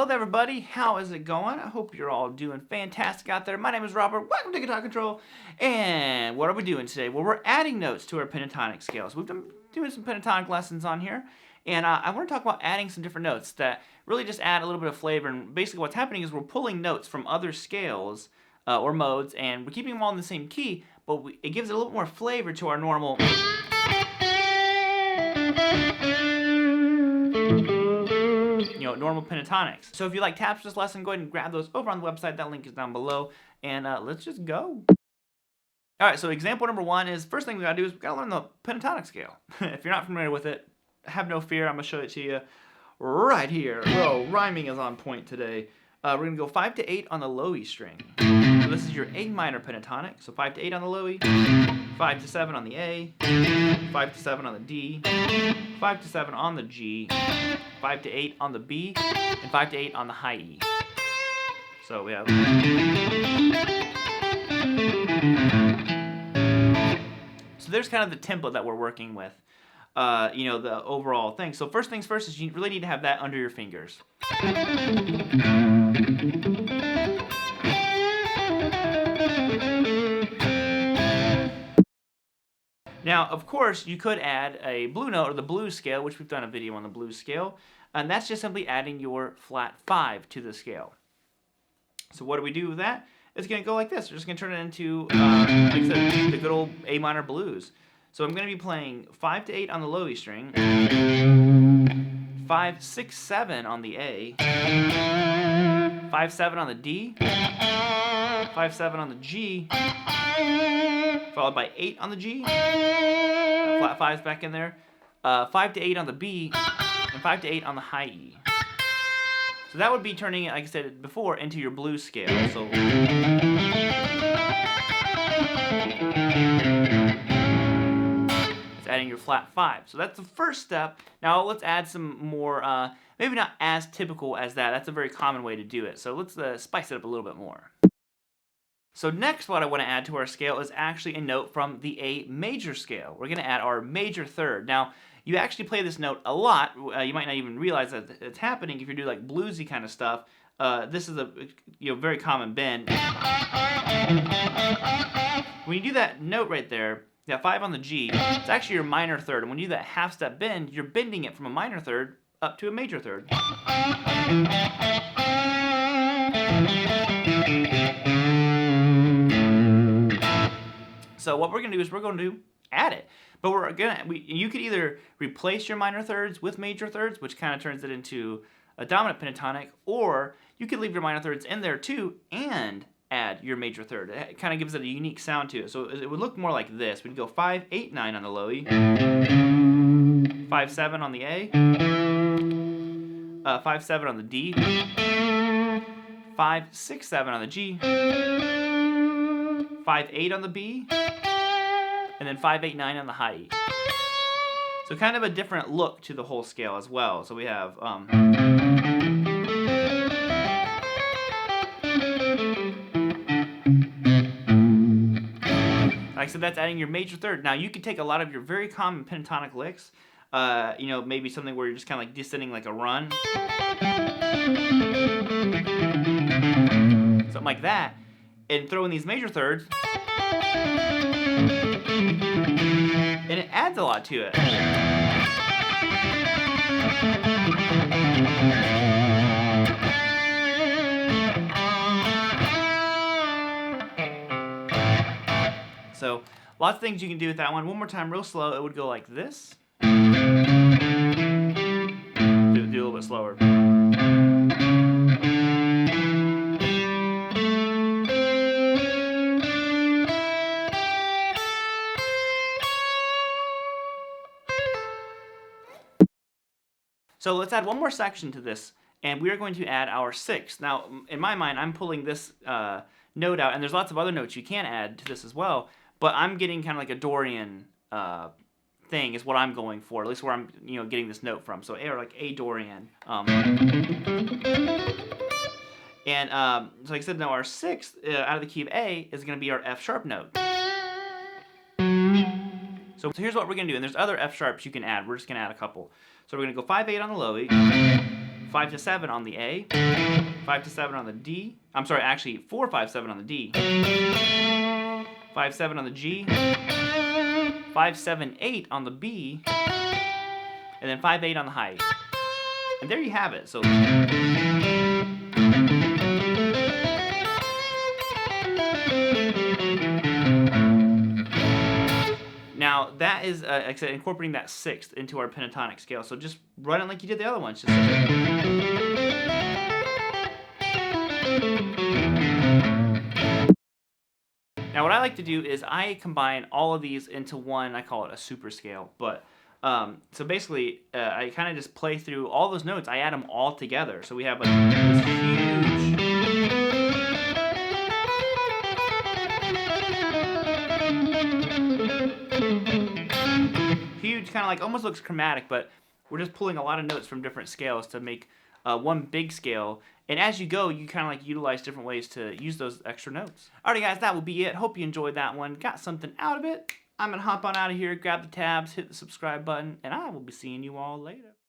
Hello there, everybody. How is it going? I hope you're all doing fantastic out there. My name is Robert. Welcome to Guitar Control. And what are we doing today? Well, we're adding notes to our pentatonic scales. We've been doing some pentatonic lessons on here. And I want to talk about adding some different notes that really just add a little bit of flavor. And basically what's happening is we're pulling notes from other scales or modes, and we're keeping them all in the same key, but it gives it a little more flavor to our normal... normal pentatonics. So if you like tabs for this lesson, go ahead and grab those over on the website. That link is down below. And let's just go. Alright, so example number one is, first thing we gotta do is we gotta learn the pentatonic scale. If you're not familiar with it, have no fear, I'm gonna show it to you right here. Whoa, rhyming is on point today. We're gonna go 5 to 8 on the low E string. So this is your A minor pentatonic. So 5 to 8 on the low E, 5 to 7 on the A, 5 to 7 on the D, 5 to 7 on the G, 5 to 8 on the B, and 5 to 8 on the high E. So we have... So there's kind of the template that we're working with. The overall thing. So first things first is you really need to have that under your fingers. Now, of course, you could add a blue note or the blues scale, which we've done a video on the blues scale, and that's just simply adding your flat 5 to the scale. So what do we do with that? It's going to go like this. We're just going to turn it into, like I said, the good old A minor blues. So I'm going to be playing 5 to 8 on the low E string, 5, 6, 7 on the A, 5, 7 on the D, 5, 7 on the G, followed by 8 on the G, flat 5's back in there, 5 to 8 on the B, and 5 to 8 on the high E. So that would be turning it, like I said before, into your blues scale. So it's adding your flat 5. So that's the first step. Now let's add some more, maybe not as typical as that. That's a very common way to do it. So let's spice it up a little bit more. So next, what I want to add to our scale is actually a note from the A major scale. We're going to add our major third. Now, you actually play this note a lot. You might not even realize that it's happening if you do like bluesy kind of stuff. This is a very common bend. When you do that note right there, that 5 on the G, it's actually your minor third. And when you do that half step bend, you're bending it from a minor third up to a major third. So what we're going to do is we're going to add it. But you could either replace your minor thirds with major thirds, which kind of turns it into a dominant pentatonic, or you could leave your minor thirds in there too and add your major third. It kind of gives it a unique sound to it. So it would look more like this. We'd go 5, 8, 9 on the low E, 5, 7 on the A, 5, 7 on the D, 5, 6, 7 on the G, 5, 8 on the B, and then 5, 8, 9 on the high E. So kind of a different look to the whole scale as well. So we have like I said, that's adding your major third. Now you could take a lot of your very common pentatonic licks, maybe something where you're just kind of like descending like a run, something like that, and throw in these major thirds, and it adds a lot to it. So, lots of things you can do with that one. One more time, real slow, it would go like this. Do a little bit slower. So let's add one more section to this, and we are going to add our sixth. Now, in my mind, I'm pulling this note out, and there's lots of other notes you can add to this as well, but I'm getting kind of like a Dorian thing is what I'm going for, at least where I'm getting this note from. So like A Dorian. So like I said, now our sixth out of the key of A is going to be our F sharp note. So here's what we're going to do, and there's other F sharps you can add. We're just going to add a couple. So we're going to go 5-8 on the low E, 5-7 5 to 7 on the A, 5 to 7 on the D. I'm sorry, actually 4, 5, 7 on the D, 5, 7 on the G, 5, 7, 8 on the B, and then 5, 8 on the high. And there you have it. So now that is, like I said, incorporating that sixth into our pentatonic scale. So just run it like you did the other ones. Just now what I like to do is I combine all of these into one. I call it a super scale. But so basically, I kind of just play through all those notes. I add them all together. So we have like this huge kind of like almost looks chromatic, but we're just pulling a lot of notes from different scales to make one big scale. And as you go, you kind of like utilize different ways to use those extra notes. Alrighty guys, that will be it. Hope you enjoyed that one. Got something out of it. I'm going to hop on out of here, grab the tabs, hit the subscribe button, and I will be seeing you all later.